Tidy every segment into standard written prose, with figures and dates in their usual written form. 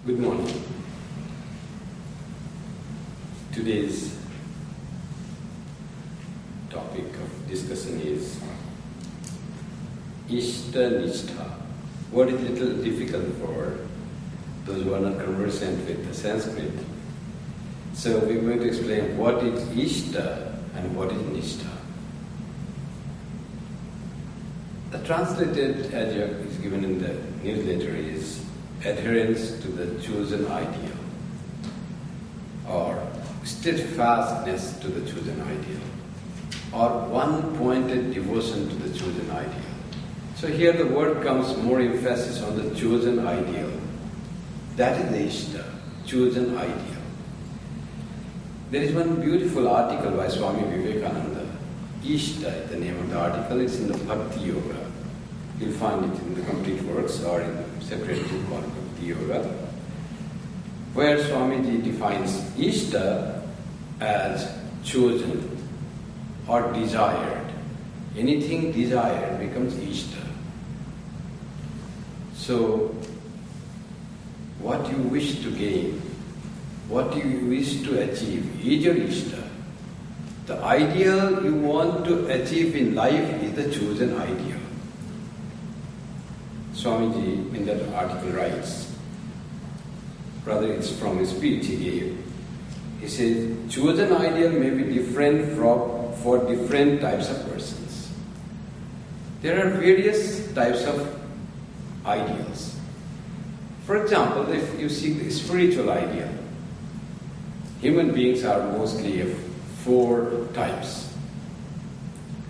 Good morning. Today's topic of discussion is Ishta, Nishtha. Word is a little difficult for those who are not conversant with the Sanskrit. So we're going to explain what is Ishta and what is Nishtha. The translated adjective is given in the newsletter is adherence to the chosen ideal, or steadfastness to the chosen ideal, or one-pointed devotion to the chosen ideal. So here the word comes more emphasis on the chosen ideal. That is the Ishta, chosen ideal. There is one beautiful article by Swami Vivekananda. Ishta is the name of the article. It's in the Bhakti Yoga. You'll find it in the complete works or in a separate book called Bhakti Yoga, where Swamiji defines Ishta as chosen or desired. Anything desired becomes Ishta. So, what you wish to gain, what you wish to achieve is your Ishta. The ideal you want to achieve in life is the chosen ideal. Swamiji in that article writes, rather it's from a speech he gave. He says, chosen ideal may be different for different types of persons. There are various types of ideals. For example, if you seek the spiritual ideal, human beings are mostly of four types: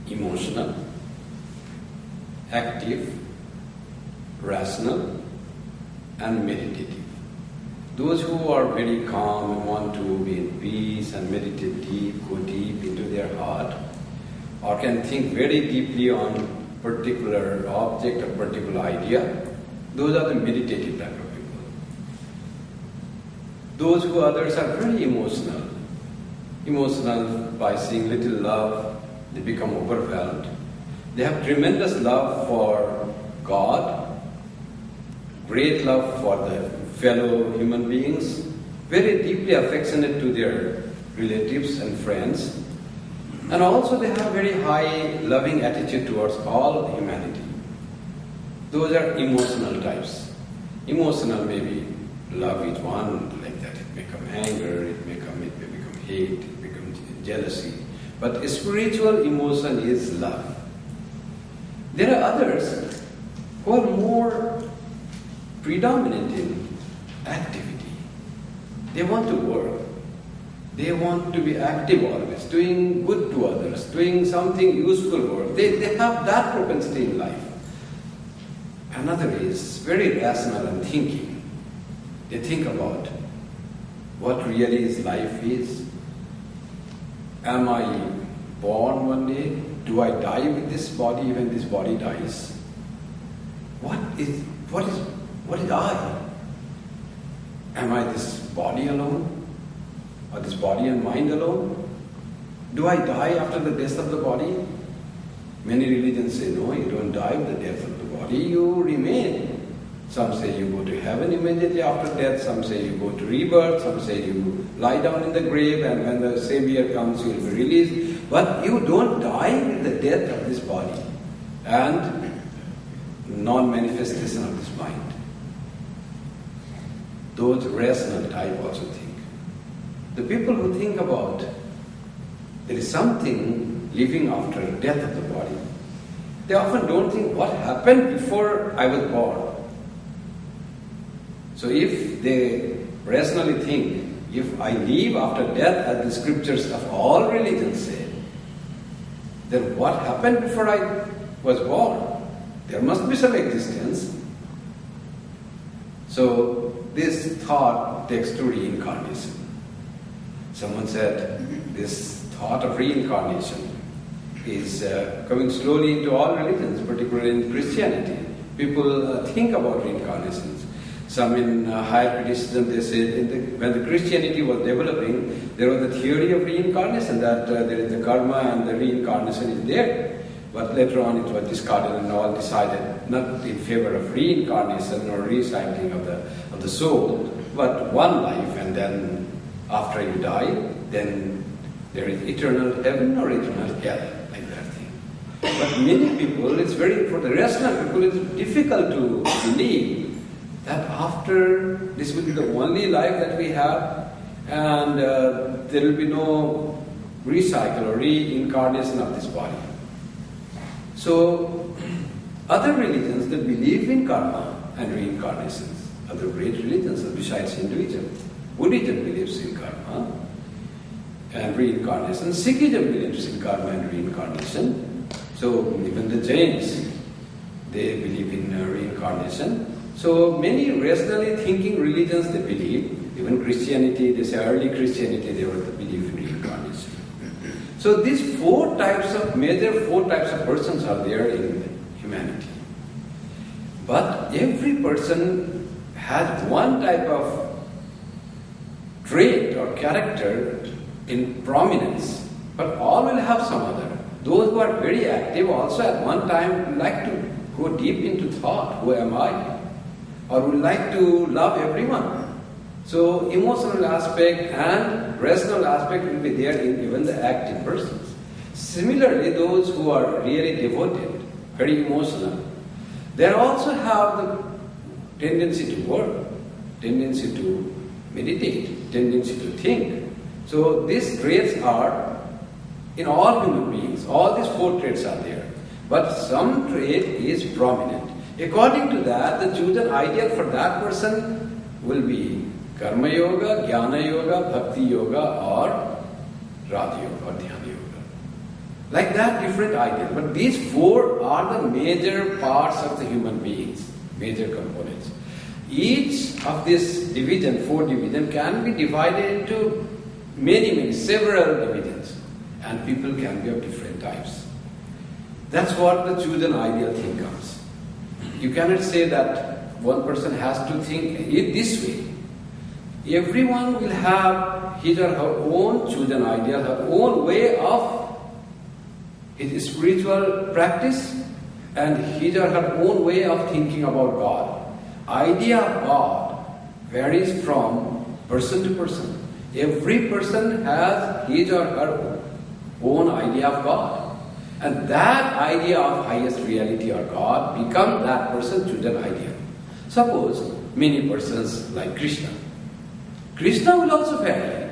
emotional, active, rational, and meditative. Those who are very calm and want to be in peace and meditate deep, go deep into their heart, or can think very deeply on particular object or particular idea, those are the meditative type of people. Those who others are very emotional by seeing little love, they become overwhelmed. They have tremendous love for God, great love for the fellow human beings, very deeply affectionate to their relatives and friends, and also they have very high loving attitude towards all humanity. Those are emotional types. Emotional maybe love is one like that. It may become anger, it may become hate, it becomes jealousy. But spiritual emotion is love. There are others who are more predominant in activity. They want to work. They want to be active always, doing good to others, doing something useful work. They have that propensity in life. Another is very rational and thinking. They think about what really is life is. Am I born one day? Do I die with this body when this body dies? What is I? Am I this body alone? Or this body and mind alone? Do I die after the death of the body? Many religions say, no, you don't die with the death of the body, you remain. Some say you go to heaven immediately after death, some say you go to rebirth, some say you lie down in the grave and when the Savior comes you will be released. But you don't die with the death of this body and non-manifestation of this mind. Those rational type also think. The people who think about there is something living after death of the body, they often don't think what happened before I was born. So if they rationally think, if I live after death as the scriptures of all religions say, then what happened before I was born? There must be some existence. So this thought takes to reincarnation. Someone said this thought of reincarnation is coming slowly into all religions, particularly in Christianity. People think about reincarnations. Some in higher criticism, they said when the Christianity was developing, there was a theory of reincarnation, that there is the karma and the reincarnation is there. But later on it was discarded and all decided not in favor of reincarnation or recycling of the soul, but one life, and then after you die, then there is eternal heaven or eternal hell, like that thing. But many people, for the rational people, it's difficult to believe that after this will be the only life that we have, and there will be no recycle or reincarnation of this body. So, other religions, they believe in karma and reincarnations. Other great religions besides Hinduism. Buddhism believes in karma and reincarnation. Sikhism believes in karma and reincarnation. So even the Jains, they believe in reincarnation. So many rationally thinking religions, they believe. Even Christianity, they say early Christianity, they were the belief in reincarnation. So these major four types of persons are there in humanity. But every person has one type of trait or character in prominence, but all will have some other. Those who are very active also at one time like to go deep into thought, who am I? Or would like to love everyone. So emotional aspect and rational aspect will be there in even the active persons. Similarly, those who are really devoted, very emotional, they also have the tendency to work, tendency to meditate, tendency to think. So these traits are in all human beings. All these four traits are there. But some trait is prominent. According to that, the chosen ideal for that person will be Karma Yoga, Jnana Yoga, Bhakti Yoga, or Raja Yoga or Dhyana Yoga. Like that, different ideals. But these four are the major parts of the human beings, major components. Each of this division, four divisions, can be divided into several divisions. And people can be of different types. That's what the chosen ideal thing comes. You cannot say that one person has to think it this way. Everyone will have his or her own chosen ideal, her own way of his spiritual practice, and his or her own way of thinking about God. Idea of God varies from person to person. Every person has his or her own idea of God. And that idea of highest reality or God becomes that person's chosen ideal. Suppose many persons like Krishna. Krishna will also vary.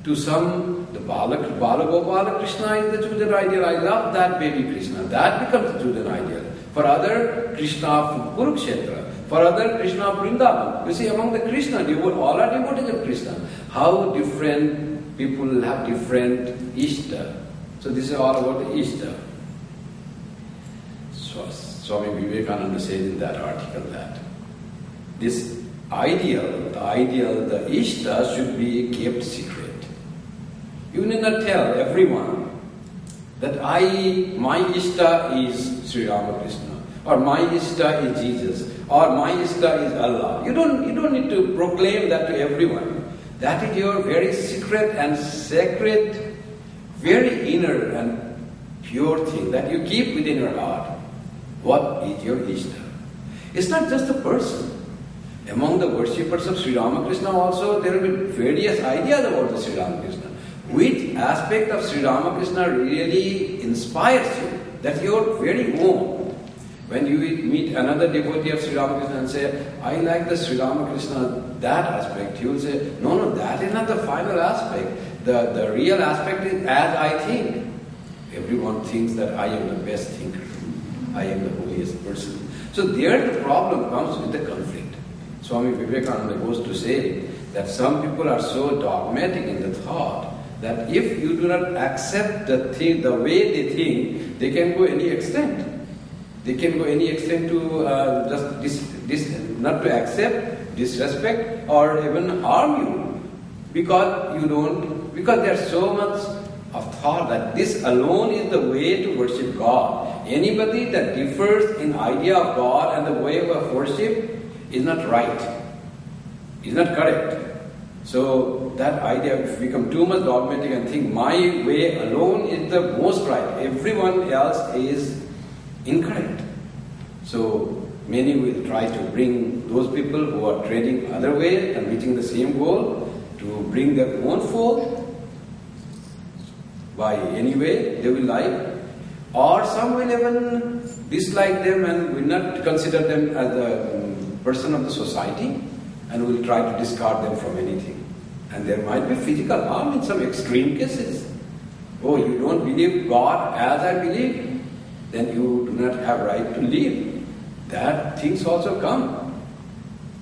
To some, the Bala Gopala Krishna is the chosen ideal. I love that baby Krishna. That becomes the chosen ideal. For other, Krishna from Kurukshetra. For other, Krishna of Vrindavan. You see, among the Krishna, all are devotees of Krishna. How different people have different Ishta. So this is all about the Ishta. So Swami Vivekananda says in that article that this ideal, the Ishta should be kept secret. You need not tell everyone that my Ishta is Sri Ramakrishna, or my Ishta is Jesus, or my Ishta is Allah. You don't need to proclaim that to everyone. That is your very secret and sacred, very inner and pure thing that you keep within your heart. What is your Ishta? It's not just a person. Among the worshippers of Sri Ramakrishna also, there will be various ideas about the Sri Ramakrishna. Which aspect of Sri Ramakrishna really inspires you? That's your very own. When you meet another devotee of Sri Ramakrishna and say, I like the Sri Ramakrishna, that aspect, you will say, no, that is not the final aspect. The real aspect is as I think. Everyone thinks that I am the best thinker. I am the holiest person. So there the problem comes with the conflict. Swami Vivekananda goes to say that some people are so dogmatic in the thought that if you do not accept the way they think, they can go any extent. They can go any extent to not to accept, disrespect, or even harm you. Because there's so much of thought that this alone is the way to worship God. Anybody that differs in idea of God and the way of worship is not right, is not correct. So that idea, if we become too much dogmatic and think my way alone is the most right, everyone else is incorrect. So Many will try to bring those people who are treading other way and reaching the same goal to bring their own fold by any way they will like. Or some will even dislike them and will not consider them as a person of the society and will try to discard them from anything. And there might be physical harm in some extreme cases. Oh, you don't believe God as I believe, then you do not have right to live. That things also come.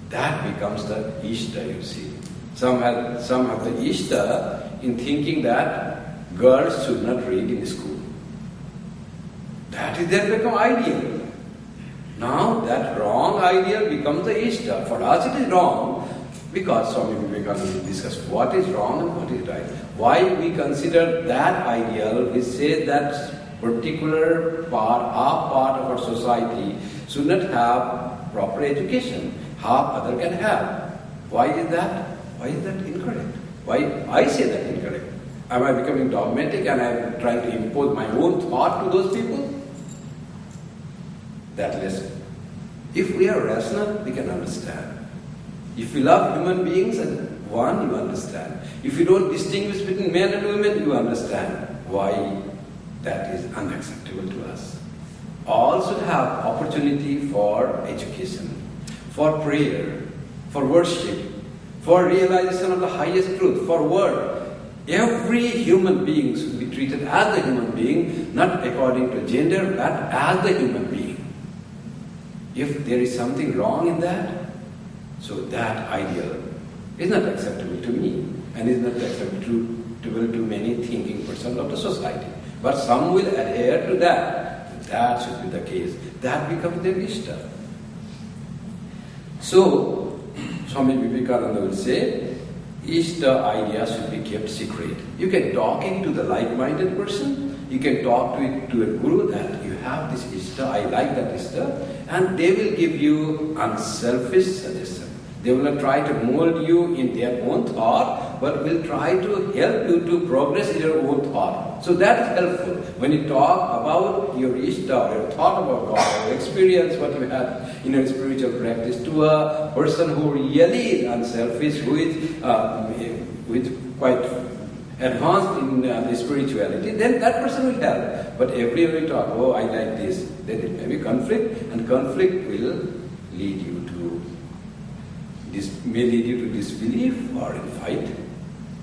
That becomes the Ishta, you see. Some have the Ishta in thinking that girls should not read in school. That is then become ideal. Now that wrong ideal becomes the Ishta. For us it is wrong because Swami Vivekananda discussed what is wrong and what is right. Why we consider that ideal, we say that particular part, half part of our society should not have proper education. Half other can have. Why is that? Why is that incorrect? Why I say that incorrect? Am I becoming dogmatic and I am trying to impose my own thought to those people? That lesson. If we are rational, we can understand. If you love human beings as one, you understand. If you don't distinguish between men and women, you understand why that is unacceptable to us. All should have opportunity for education, for prayer, for worship, for realization of the highest truth, for word. Every human being should be treated as a human being, not according to gender, but as the human being. If there is something wrong in that, so that ideal is not acceptable to me and is not acceptable to many thinking persons of the society. But some will adhere to that. That should be the case. That becomes their Ishta. So, Swami Vivekananda will say, Ishta idea should be kept secret. You can talk it to the like-minded person. You can talk to a guru that you have this Ishta, I like that Ishta, and they will give you unselfish suggestion. They will not try to mold you in their own thought, but will try to help you to progress in your own thought. So that is helpful. When you talk about your Ishta, or your thought about God, or experience what you had in your spiritual practice to a person who really is unselfish, who is quite advanced in spirituality, then that person will help. But everywhere we talk, oh, I like this, then it may be conflict, and conflict will lead you to disbelief or in fight.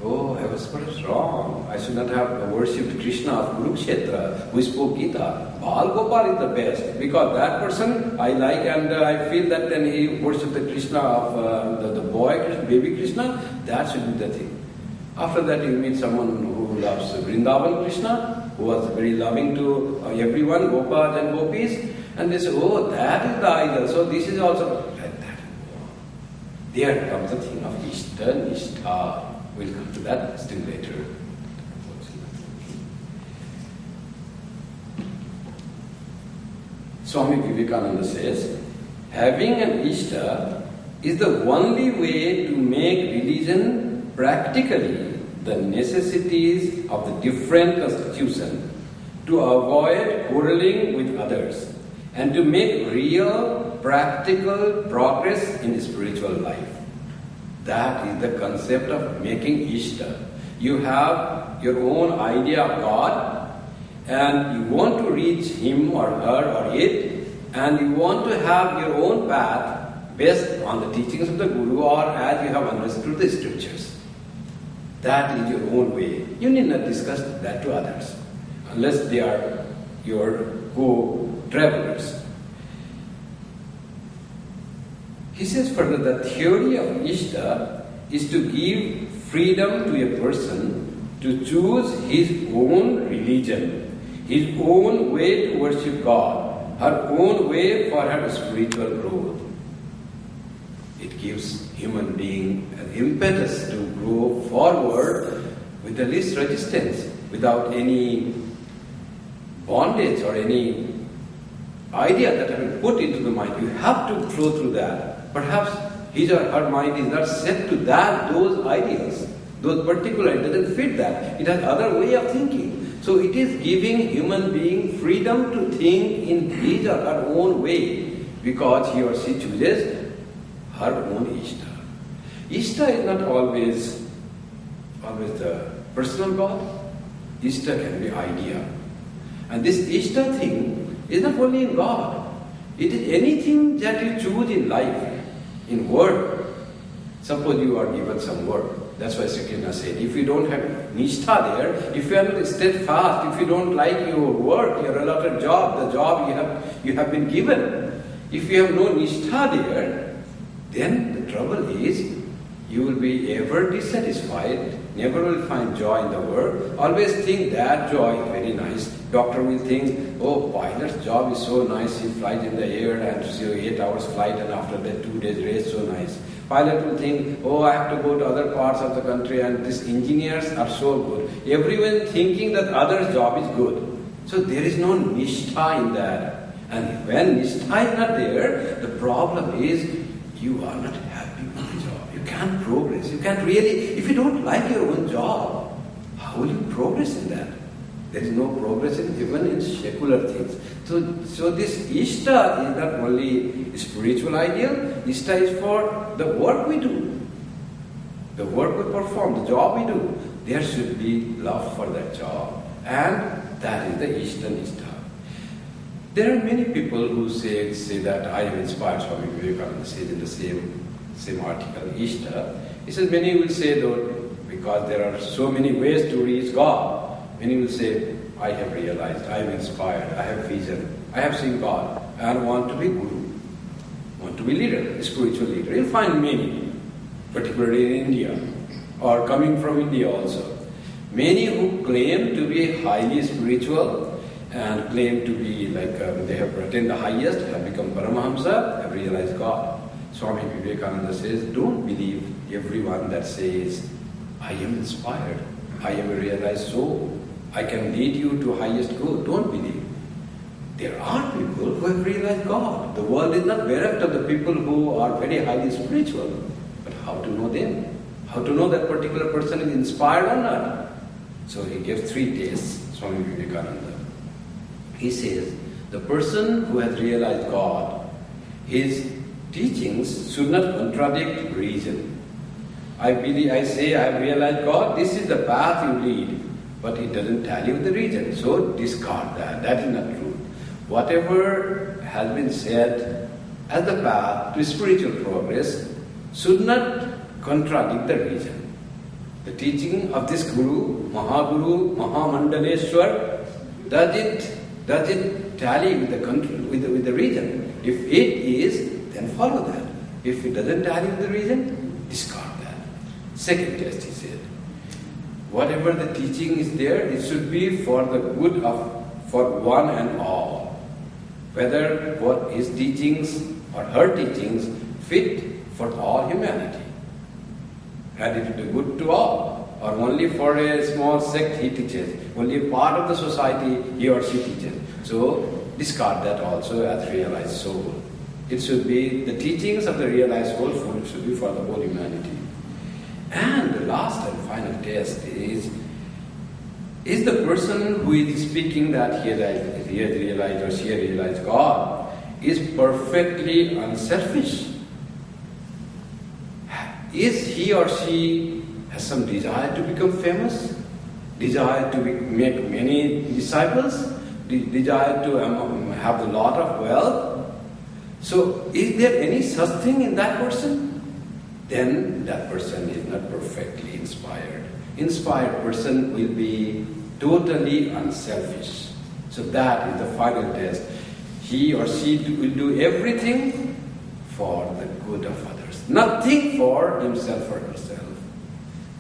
Oh, I was perhaps wrong. I should not have worshipped Krishna of Kurukshetra, who spoke Gita. Bal Gopal is the best, because that person I like and I feel that then he worshipped the Krishna of the boy, baby Krishna, that should be the thing. After that you meet someone who loves Vrindavan Krishna, who was very loving to everyone, Gopas and Gopis, and they say, oh, that is the ideal, so this is also like that. There comes the thing of Ishta, Nishtha. We'll come to that still later. Swami Vivekananda says, having an Ishta is the only way to make religion practically the necessities of the different constitution, to avoid quarreling with others, and to make real practical progress in spiritual life. That is the concept of making Ishta. You have your own idea of God, and you want to reach him or her or it, and you want to have your own path based on the teachings of the Guru or as you have understood the scriptures. That is your own way. You need not discuss that to others, unless they are your co-travelers. He says further, the theory of Ishta is to give freedom to a person to choose his own religion, his own way to worship God, her own way for her spiritual growth. It gives human being an impetus to grow forward with the least resistance, without any bondage or any idea that has been put into the mind. You have to flow through that. Perhaps his or her mind is not set to those ideals, those particular, it doesn't fit that. It has other way of thinking. So it is giving human being freedom to think in his or her own way, because he or she chooses her own Ishta. Ishta is not always the personal God. Ishta can be idea. And this Ishta thing is not only in God. It is anything that you choose in life, in work. Suppose you are given some work. That's why Sri Krishna said, if you don't have Nishtha there, if you are not steadfast, if you don't like your work, your allotted job, the job you have been given, if you have no Nishtha there, then the trouble is you will be ever dissatisfied, never will find joy in the work, always think that joy is very nice. Doctor will think, oh, pilot's job is so nice, he flies in the air and so 8 hours flight and after that 2 days rest, so nice. Pilot will think, oh, I have to go to other parts of the country and these engineers are so good. Everyone thinking that other's job is good. So there is no Nishtha in that. And when Nishtha is not there, the problem is you are not happy with the job. You can't progress. You can't really, if you don't like your own job, how will you progress in that? There is no progress even in secular things. So this Ishta is not only a spiritual ideal, Ishta is for the work we do. The work we perform, the job we do. There should be love for that job. And that is the Ishta Nishtha. There are many people who say that I am inspired, Swami Vivekananda said in the same article, Ishta. He says many will say that because there are so many ways to reach God, many will say, I have realized, I am inspired, I have vision, I have seen God, and want to be Guru, want to be leader, a spiritual leader. You'll find many, particularly in India, or coming from India also. Many who claim to be highly spiritual and claim to be like they have attained the highest, have become Paramahamsa, have realized God. Swami Vivekananda says, don't believe everyone that says, I am inspired, I am a realized soul, I can lead you to highest good. Don't believe. There are people who have realized God. The world is not bereft of the people who are very highly spiritual. But how to know them? How to know that particular person is inspired or not? So he gives 3 tests, Swami Vivekananda. He says, the person who has realized God, his teachings should not contradict reason. I say, I have realized God, this is the path you lead, but it doesn't tally with the reason. So discard that. That is not true. Whatever has been said as the path to spiritual progress should not contradict the reason. The teaching of this Guru, Mahaguru, Mahamandaleshwar, does it tally with the reason? If it is, then follow that. If it doesn't tally with the reason, discard that. Second test, he said. Whatever the teaching is there, it should be for the good for one and all. Whether what his teachings or her teachings fit for all humanity. And it will be good to all. Or only for a small sect he teaches. Only a part of the society he or she teaches. So discard that also as realized soul. It should be the teachings of the realized soul should be for the whole humanity. And the last and final test is the person who is speaking that he has realized or she has realized God is perfectly unselfish? Is he or she has some desire to become famous? Desire to make many disciples? Desire to have a lot of wealth? So is there any such thing in that person? Then that person is not perfectly inspired. Inspired person will be totally unselfish. So that is the final test. He or she will do everything for the good of others. Nothing for himself or herself.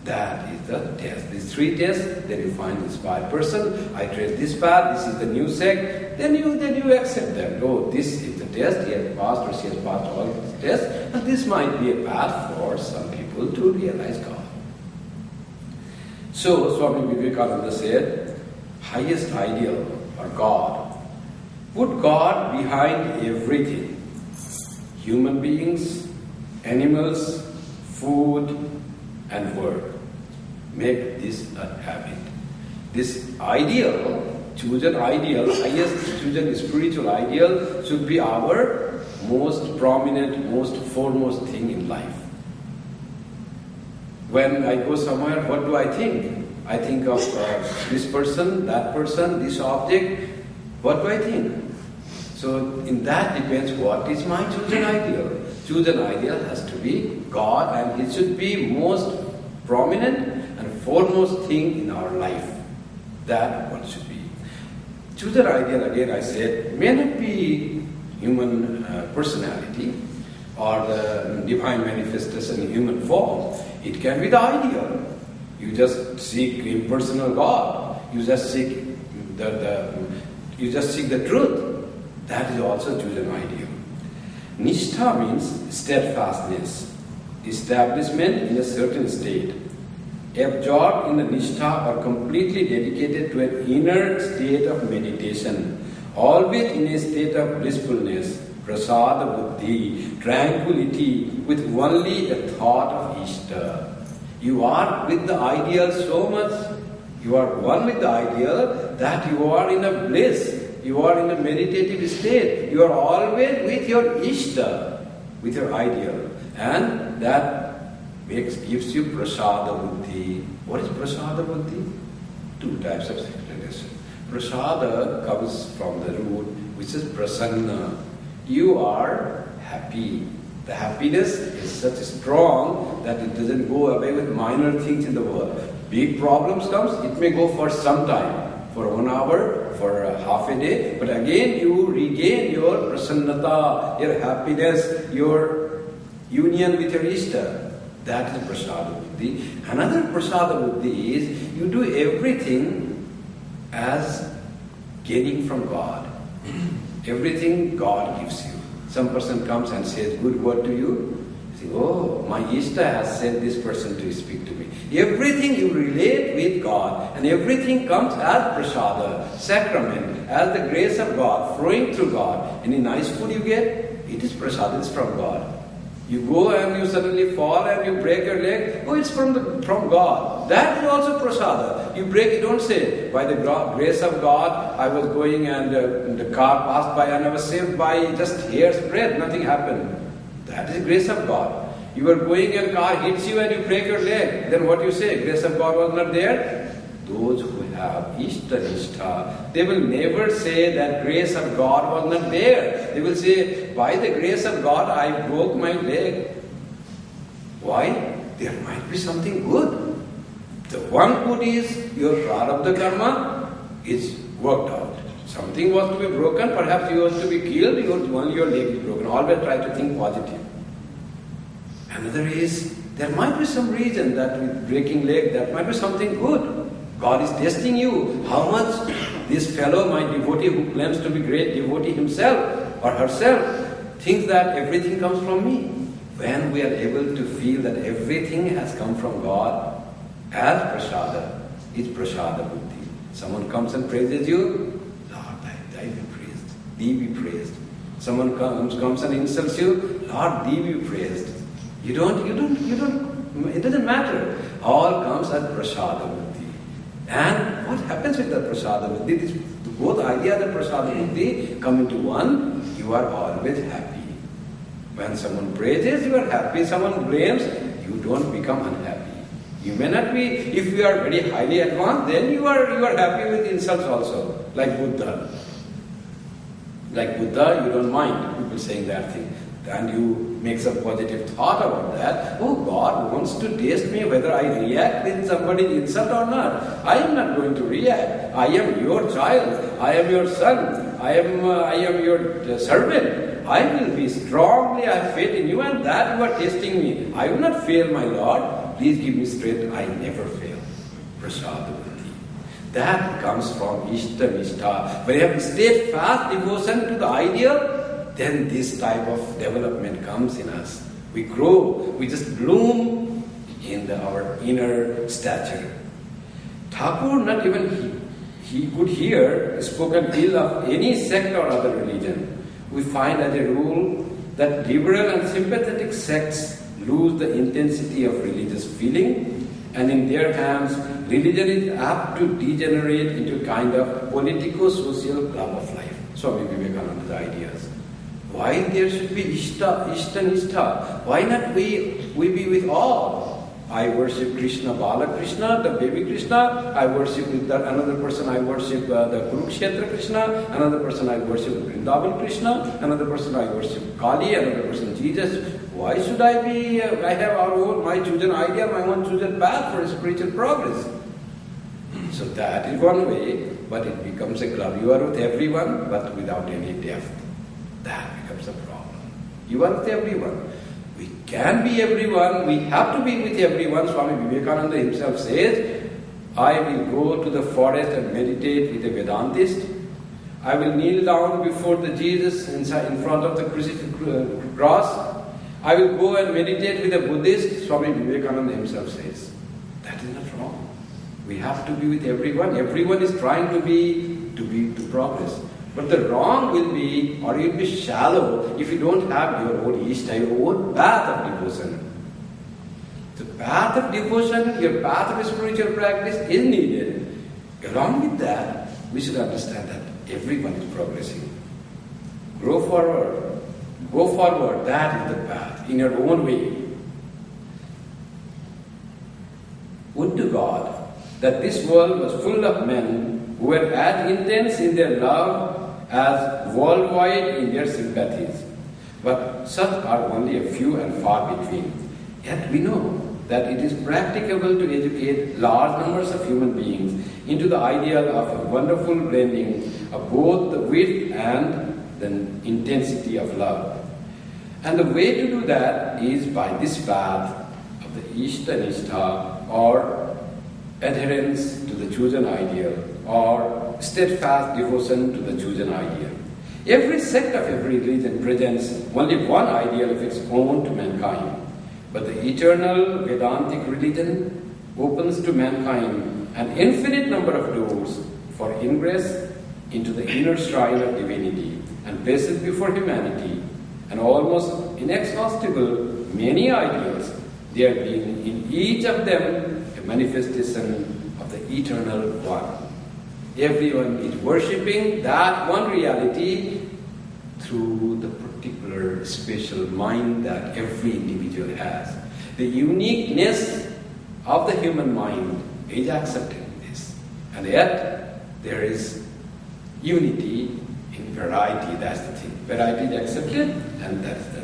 That is the test. These 3 tests, then you find inspired person. I trace this path, this is the new sect. Then you accept that. Oh, this is the test, he has passed or she has passed all these tests. And this might be a path for some people to realize God. So, Swami Vivekananda said, highest ideal or God. Put God behind everything. Human beings, animals, food, and work. Make this a habit. This ideal, chosen ideal, highest chosen spiritual ideal should be our most prominent, most foremost thing in life. When I go somewhere, what do I think? I think of this person, this object. What do I think? So in that depends what is my chosen ideal. Chosen ideal has to be God, and it should be most prominent and foremost thing in our life. That one should be. Chosen ideal, again I said, may not be human personality or the divine manifestation in human form. It can be the ideal. You just seek impersonal God. You just seek the truth. That is also chosen ideal. Nishtha means steadfastness, establishment in a certain state. Absorbed in the Nishtha or completely dedicated to an inner state of meditation, always in a state of blissfulness, prasada buddhi, tranquility, with only a thought of Ishta. You are with the ideal so much, you are one with the ideal that you are in a bliss. You are in a meditative state. You are always with your Ishta, with your ideal. And that gives you prasada buddhi. What is prasada buddhi? Two types of explanation. Prasada comes from the root, which is prasanna. You are happy. The happiness is such strong that it doesn't go away with minor things in the world. Big problems comes, it may go for some time. For 1 hour, for half a day, but again you regain your prasannata, your happiness, your union with your Ishta. That is prasada buddhi. Another prasada buddhi is you do everything as gaining from God. Everything God gives you. Some person comes and says good word to you. You say, oh, my Ishta has sent this person to speak to me. Everything you relate with God, and everything comes as prasada, sacrament, as the grace of God, flowing through God. Any nice food you get, it is prasada, it's from God. You go and you suddenly fall and you break your leg, oh, it's from God. That is also prasada. You break, you don't say, by the grace of God, I was going and the car passed by and I was saved by just hair's breadth, nothing happened. That is grace of God. You are going and car hits you and you break your leg. Then what you say? Grace of God was not there? Those who have Ishta Nishtha, they will never say that grace of God was not there. They will say, by the grace of God I broke my leg. Why? There might be something good. The one good is your prarabdha karma is worked out. Something was to be broken, perhaps you was to be killed, only your leg is broken. Always try to think positive. Another is, there might be some reason that with breaking leg, that might be something good. God is testing you. How much this fellow, my devotee who claims to be great devotee himself or herself, thinks that everything comes from me. When we are able to feel that everything has come from God as prasada, it's prasada buddhi. Someone comes and praises you, Lord, thy be praised, thee be praised. Someone comes and insults you, Lord, thee be praised. You don't, it doesn't matter. All comes as prasada buddhi. And what happens with the prasada buddhi? Both ideas of prasada buddhi come into one. You are always happy. When someone praises, you are happy. Someone blames, you don't become unhappy. You may not be, if you are very highly advanced, then you are happy with insults also, like Buddha. Like Buddha, you don't mind people saying that thing. And you make some positive thought about that. Oh, God wants to test me whether I react with somebody's insult or not. I am not going to react. I am your child. I am your son. I am your servant. I will be strongly, I have faith in you, and that you are testing me. I will not fail, my Lord. Please give me strength. I never fail. Prasada buddhi. That comes from Ishta Nishtha. When you have steadfast devotion to the ideal, then this type of development comes in us. We grow, we just bloom in our inner stature. Thakur, not even he could hear spoken ill of any sect or other religion. We find as a rule that liberal and sympathetic sects lose the intensity of religious feeling, and in their hands, religion is apt to degenerate into a kind of politico-social club of life. Swami Vivekananda's ideas. Why there should be Ishta, Nishtha? Why not we be with all? I worship Krishna, Bala Krishna, the baby Krishna. I worship with another person. I worship the Kurukshetra Krishna. Another person I worship Vrindavan Krishna. Another person I worship Kali. Another person Jesus. Why should I be? I have my chosen idea, my own chosen path for spiritual progress. So that is one way, but it becomes a club. You are with everyone, but without any depth. That becomes a problem. You are with everyone. We can be everyone, we have to be with everyone. Swami Vivekananda himself says, I will go to the forest and meditate with a Vedantist. I will kneel down before the Jesus in front of the cross. I will go and meditate with a Buddhist. Swami Vivekananda himself says. That is not wrong. We have to be with everyone. Everyone is trying to progress. But the wrong will be, or you'll be shallow if you don't have your own Ishta, your own path of devotion. The path of devotion, your path of spiritual practice is needed. Along with that, we should understand that everyone is progressing. Grow forward. Go forward. That is the path, in your own way. Would to God that this world was full of men who were as intense in their love as worldwide in their sympathies. But such are only a few and far between. Yet we know that it is practicable to educate large numbers of human beings into the ideal of a wonderful blending of both the width and the intensity of love. And the way to do that is by this path of the Ishta Nishtha, or adherence to the chosen ideal, or steadfast devotion to the chosen ideal. Every sect of every religion presents only one ideal of its own to mankind, but the eternal Vedantic religion opens to mankind an infinite number of doors for ingress into the inner shrine of divinity, and places before humanity an almost inexhaustible many ideals, there being in each of them a manifestation of the eternal one. Everyone is worshipping that one reality through the particular special mind that every individual has. The uniqueness of the human mind is accepting this. And yet, there is unity in variety, that's the thing. Variety is accepted, and that's the.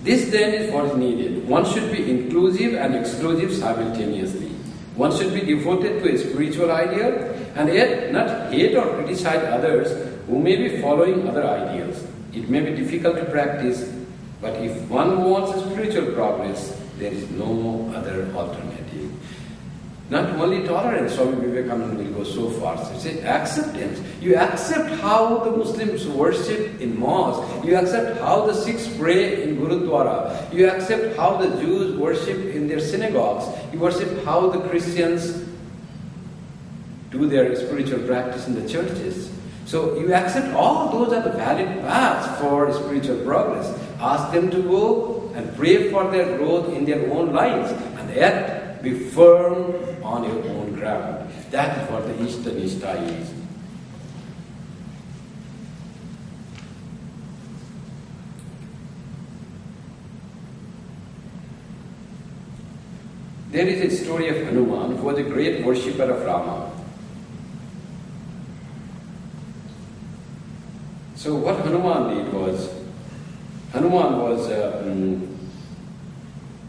This then is what is needed. One should be inclusive and exclusive simultaneously. One should be devoted to a spiritual ideal, and yet not hate or criticize others who may be following other ideals. It may be difficult to practice, but if one wants spiritual progress, there is no other alternative. Not only tolerance, Swami Vivekananda will go so far. So say acceptance. You accept how the Muslims worship in mosque. You accept how the Sikhs pray in Gurudwara. You accept how the Jews worship in their synagogues. You worship how the Christians do their spiritual practice in the churches. So you accept all those are the valid paths for spiritual progress. Ask them to go and pray for their growth in their own lives, and yet be firm on your own ground. That is what the Ishta Nishtha is. There is a story of Hanuman, who was a great worshipper of Rama. So what Hanuman did was,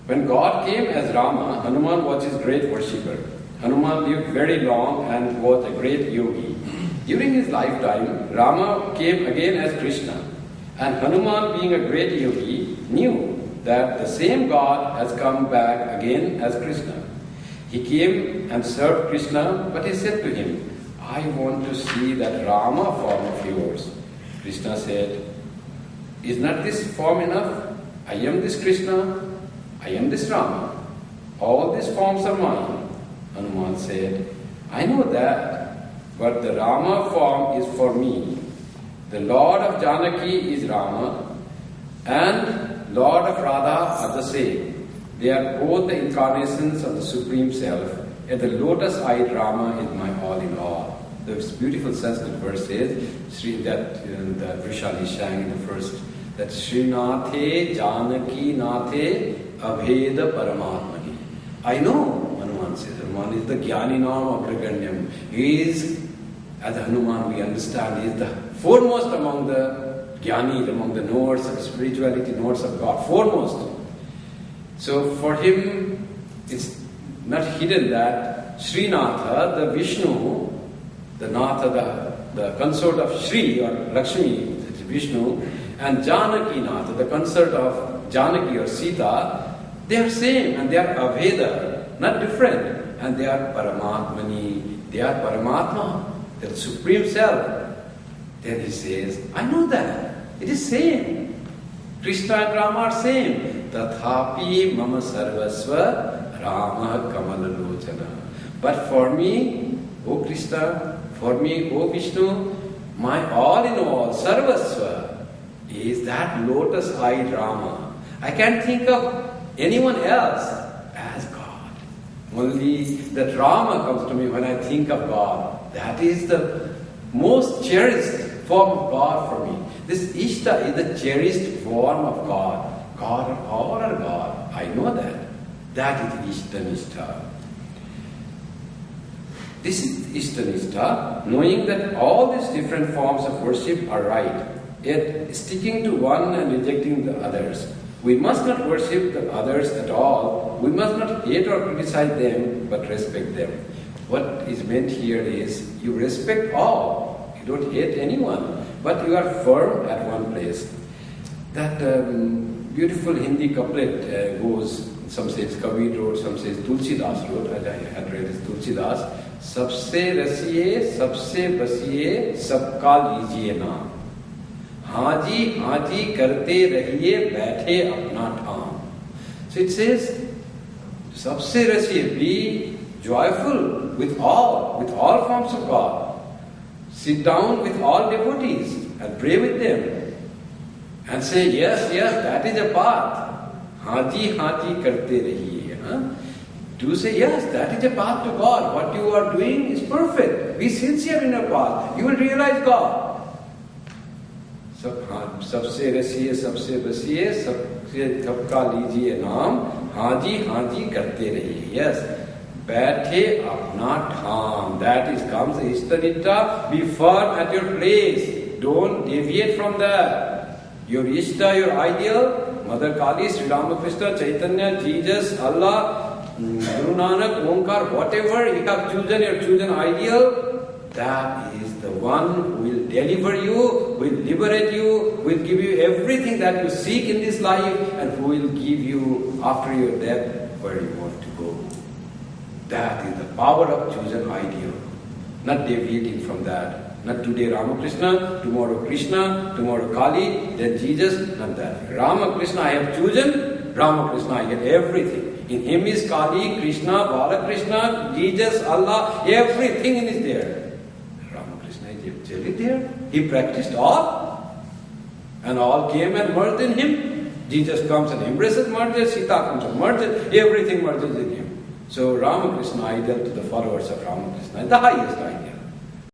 when God came as Rama, Hanuman was his great worshipper. Hanuman lived very long and was a great yogi. During his lifetime, Rama came again as Krishna. And Hanuman, being a great yogi, knew that the same God has come back again as Krishna. He came and served Krishna, but he said to him, I want to see that Rama form of yours. Krishna said, is not this form enough? I am this Krishna, I am this Rama. All these forms are mine. Hanuman said, I know that, but the Rama form is for me. The Lord of Janaki is Rama, and Lord of Radha are the same. They are both the incarnations of the Supreme Self, and the lotus-eyed Rama is my all in all. This beautiful Sanskrit verse says, that Vrishali sang in the first, that Srinathe Janaki Nathe Abheda Paramatmani. I know, Hanuman says, Hanuman is the Jnaninam Agraganyam. He is, as Hanuman we understand, he is the foremost among the Jnanis, among the knowers of spirituality, knowers of God, foremost. So for him, it's not hidden that Srinatha, the Vishnu, the Natha, the consort of Shri or Lakshmi, that is Vishnu, and Janaki Natha, the consort of Janaki or Sita, they are same and they are Aveda, not different. And they are Paramatmani, they are Paramatma, the Supreme Self. Then he says, I know that. It is same. Krishna and Rama are same. Tathapi mama sarvasva Rama kamalalochana. But for me, O Krishna, for me, O Vishnu, my all in all, sarvasva, is that lotus-eyed Rama. I can't think of anyone else as God. Only that Rama comes to me when I think of God. That is the most cherished form of God for me. This Ishta is the cherished form of God. God of all are God. I know that. That is Ishta Nishtha. This is Ishta Nishtha, knowing that all these different forms of worship are right, yet sticking to one and rejecting the others. We must not worship the others at all. We must not hate or criticize them, but respect them. What is meant here is, you respect all. You don't hate anyone, but you are firm at one place. That beautiful Hindi couplet goes, some says Kabir wrote, some says Tulsidas wrote, as I had read is Tulsidas. Sabse rasiye, sabse basiye, sabka lijiye naam. Haji, haji karte rahiye, baithe apna tham. So it says, sabse rasiye, be joyful with all forms of God. Sit down with all devotees and pray with them. And say, yes, that is a path. Haji, haji karte rahiye. Do say, yes, that is a path to God. What you are doing is perfect. Be sincere in your path. You will realize God. Sabse rasiye, sabse basiye, sabka lijiye naam. Haji, haji karte rahiye. Yes. Baithe apna tham. That is comes Ishta Nishtha. Be firm at your place. Don't deviate from that. Your Ishta, your ideal, Mother Kali, Sri Ramakrishna, Chaitanya, Jesus, Allah, Guru Nanak, Omkar, whatever you have chosen, your chosen ideal, that is the one who will deliver you, will liberate you, will give you everything that you seek in this life, and who will give you after your death where you want to go. That is the power of chosen ideal. Not deviating from that. Not today Ramakrishna, tomorrow Krishna, tomorrow Kali, then Jesus, not that. Ramakrishna I have chosen, Ramakrishna I get everything. In him is Kali, Krishna, Balakrishna, Jesus, Allah, everything is there. Ramakrishna is really there. He practiced all. And all came and merged in him. Jesus comes and embraces, merges, Sita comes and merges, everything merges in him. So Ramakrishna ideal to the followers of Ramakrishna is the highest ideal.